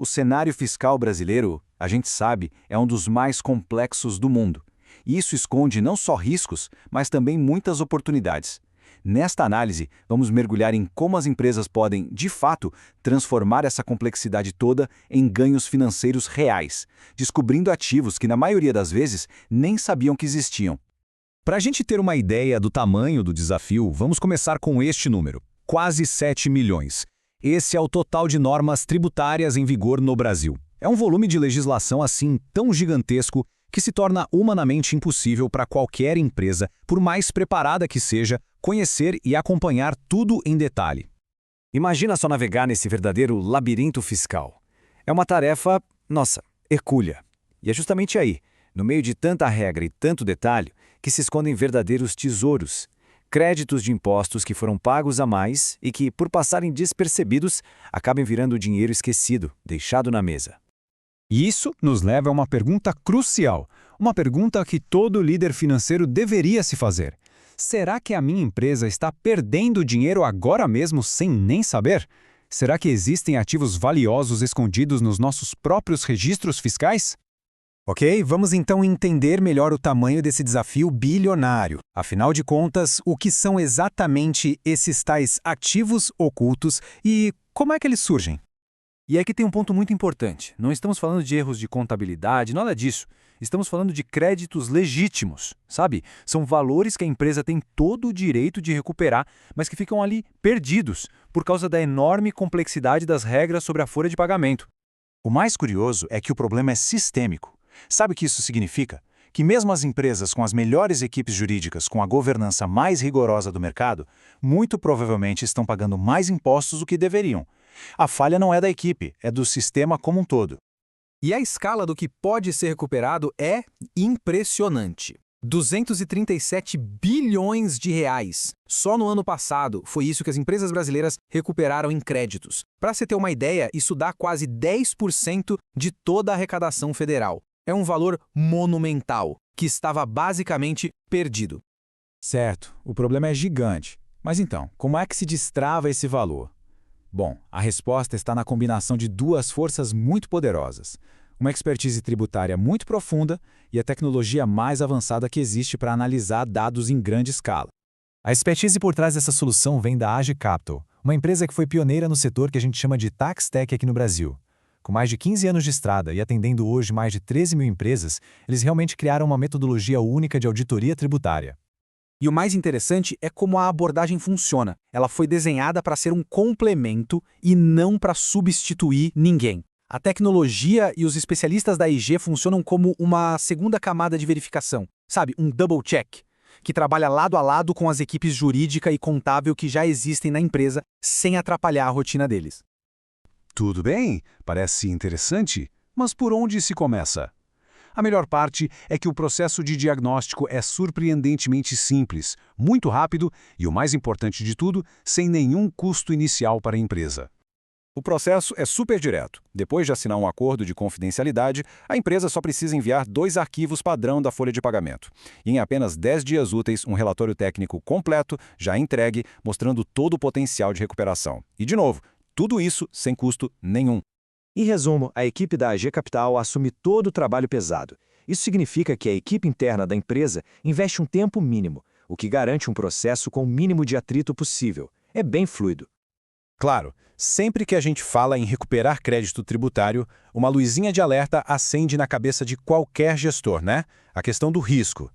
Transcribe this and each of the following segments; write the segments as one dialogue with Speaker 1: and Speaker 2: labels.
Speaker 1: O cenário fiscal brasileiro, a gente sabe, é um dos mais complexos do mundo. E isso esconde não só riscos, mas também muitas oportunidades. Nesta análise, vamos mergulhar em como as empresas podem, de fato, transformar essa complexidade toda em ganhos financeiros reais, descobrindo ativos que, na maioria das vezes, nem sabiam que existiam.
Speaker 2: Para a gente ter uma ideia do tamanho do desafio, vamos começar com este número: quase 7 milhões. Esse é o total de normas tributárias em vigor no Brasil. É um volume de legislação assim tão gigantesco que se torna humanamente impossível para qualquer empresa, por mais preparada que seja, conhecer e acompanhar tudo em detalhe.
Speaker 3: Imagina só navegar nesse verdadeiro labirinto fiscal. É uma tarefa, hercúlea. E é justamente aí, no meio de tanta regra e tanto detalhe, que se escondem verdadeiros tesouros. Créditos de impostos que foram pagos a mais e que, por passarem despercebidos, acabem virando dinheiro esquecido, deixado na mesa.
Speaker 2: E isso nos leva a uma pergunta crucial, uma pergunta que todo líder financeiro deveria se fazer. Será que a minha empresa está perdendo dinheiro agora mesmo sem nem saber? Será que existem ativos valiosos escondidos nos nossos próprios registros fiscais?
Speaker 4: Ok, vamos então entender melhor o tamanho desse desafio bilionário. Afinal de contas, o que são exatamente esses tais ativos ocultos e como é que eles surgem?
Speaker 1: E aqui tem um ponto muito importante. Não estamos falando de erros de contabilidade, nada disso. Estamos falando de créditos legítimos, sabe? São valores que a empresa tem todo o direito de recuperar, mas que ficam ali perdidos por causa da enorme complexidade das regras sobre a folha de pagamento.
Speaker 5: O mais curioso é que o problema é sistêmico. Sabe o que isso significa? Que mesmo as empresas com as melhores equipes jurídicas, com a governança mais rigorosa do mercado, muito provavelmente estão pagando mais impostos do que deveriam. A falha não é da equipe, é do sistema como um todo.
Speaker 4: E a escala do que pode ser recuperado é impressionante. 237 bilhões de reais. Só no ano passado foi isso que as empresas brasileiras recuperaram em créditos. Para você ter uma ideia, isso dá quase 10% de toda a arrecadação federal. É um valor monumental, que estava basicamente perdido.
Speaker 1: Certo, o problema é gigante. Mas então, como é que se destrava esse valor? Bom, a resposta está na combinação de duas forças muito poderosas: uma expertise tributária muito profunda e a tecnologia mais avançada que existe para analisar dados em grande escala.
Speaker 6: A expertise por trás dessa solução vem da Age Capital, uma empresa que foi pioneira no setor que a gente chama de Tax Tech aqui no Brasil. Com mais de 15 anos de estrada e atendendo hoje mais de 13 mil empresas, eles realmente criaram uma metodologia única de auditoria tributária.
Speaker 4: E o mais interessante é como a abordagem funciona. Ela foi desenhada para ser um complemento e não para substituir ninguém. A tecnologia e os especialistas da IG funcionam como uma segunda camada de verificação, sabe, um double check, que trabalha lado a lado com as equipes jurídica e contábil que já existem na empresa, sem atrapalhar a rotina deles.
Speaker 5: Tudo bem, parece interessante, mas por onde se começa? A melhor parte é que o processo de diagnóstico é surpreendentemente simples, muito rápido e, o mais importante de tudo, sem nenhum custo inicial para a empresa.
Speaker 1: O processo é super direto. Depois de assinar um acordo de confidencialidade, a empresa só precisa enviar 2 arquivos padrão da folha de pagamento. E em apenas 10 dias úteis, um relatório técnico completo já entregue, mostrando todo o potencial de recuperação. E, de novo, tudo isso sem custo nenhum.
Speaker 3: Em resumo, a equipe da AG Capital assume todo o trabalho pesado. Isso significa que a equipe interna da empresa investe um tempo mínimo, o que garante um processo com o mínimo de atrito possível. É bem fluido.
Speaker 1: Claro, sempre que a gente fala em recuperar crédito tributário, uma luzinha de alerta acende na cabeça de qualquer gestor, né? A questão do risco.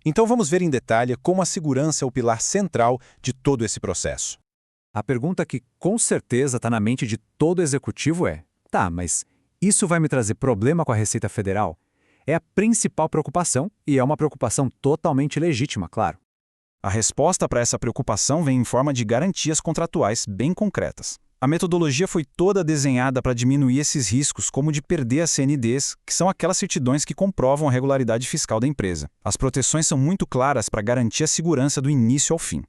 Speaker 1: Então vamos ver em detalhe como a segurança é o pilar central de todo esse processo.
Speaker 3: A pergunta que com certeza está na mente de todo executivo é: tá, mas isso vai me trazer problema com a Receita Federal? É a principal preocupação e é uma preocupação totalmente legítima, claro.
Speaker 1: A resposta para essa preocupação vem em forma de garantias contratuais bem concretas. A metodologia foi toda desenhada para diminuir esses riscos, como de perder as CNDs, que são aquelas certidões que comprovam a regularidade fiscal da empresa. As proteções são muito claras para garantir a segurança do início ao fim.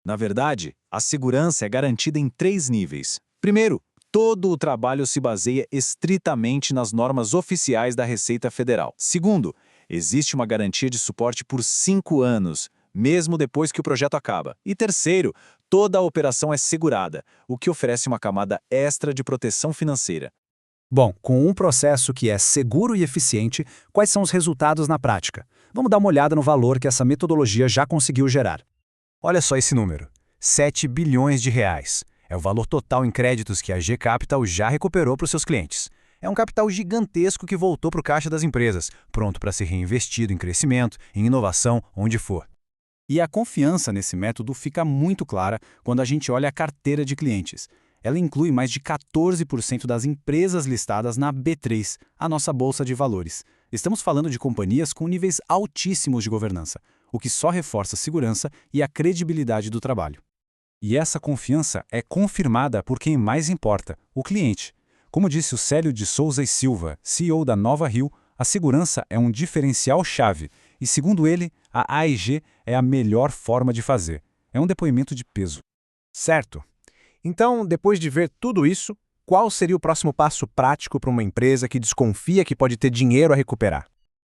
Speaker 5: Na verdade, a segurança é garantida em 3 níveis. Primeiro, todo o trabalho se baseia estritamente nas normas oficiais da Receita Federal. Segundo, existe uma garantia de suporte por 5 anos, mesmo depois que o projeto acaba. E terceiro, toda a operação é segurada, o que oferece uma camada extra de proteção financeira.
Speaker 4: Bom, com um processo que é seguro e eficiente, quais são os resultados na prática? Vamos dar uma olhada no valor que essa metodologia já conseguiu gerar.
Speaker 2: Olha só esse número, 7 bilhões de reais. É o valor total em créditos que a G Capital já recuperou para os seus clientes. É um capital gigantesco que voltou para o caixa das empresas, pronto para ser reinvestido em crescimento, em inovação, onde for.
Speaker 4: E a confiança nesse método fica muito clara quando a gente olha a carteira de clientes. Ela inclui mais de 14% das empresas listadas na B3, a nossa bolsa de valores. Estamos falando de companhias com níveis altíssimos de governança, o que só reforça a segurança e a credibilidade do trabalho.
Speaker 2: E essa confiança é confirmada por quem mais importa, o cliente. Como disse o Célio de Souza e Silva, CEO da Nova Rio, a segurança é um diferencial-chave e, segundo ele, a AEG é a melhor forma de fazer. É um depoimento de peso.
Speaker 7: Certo. Então, depois de ver tudo isso, qual seria o próximo passo prático para uma empresa que desconfia que pode ter dinheiro a recuperar?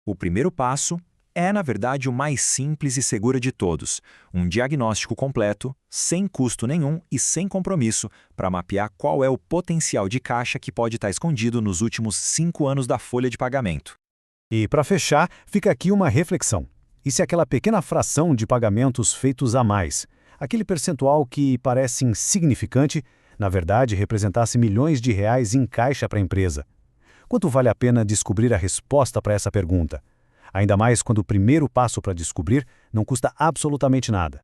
Speaker 8: O primeiro passo é, na verdade, o mais simples e seguro de todos: um diagnóstico completo, sem custo nenhum e sem compromisso, para mapear qual é o potencial de caixa que pode estar escondido nos últimos 5 anos da folha de pagamento.
Speaker 9: E, para fechar, fica aqui uma reflexão. E se aquela pequena fração de pagamentos feitos a mais, aquele percentual que parece insignificante, na verdade representasse milhões de reais em caixa para a empresa? Quanto vale a pena descobrir a resposta para essa pergunta? Ainda mais quando o primeiro passo para descobrir não custa absolutamente nada.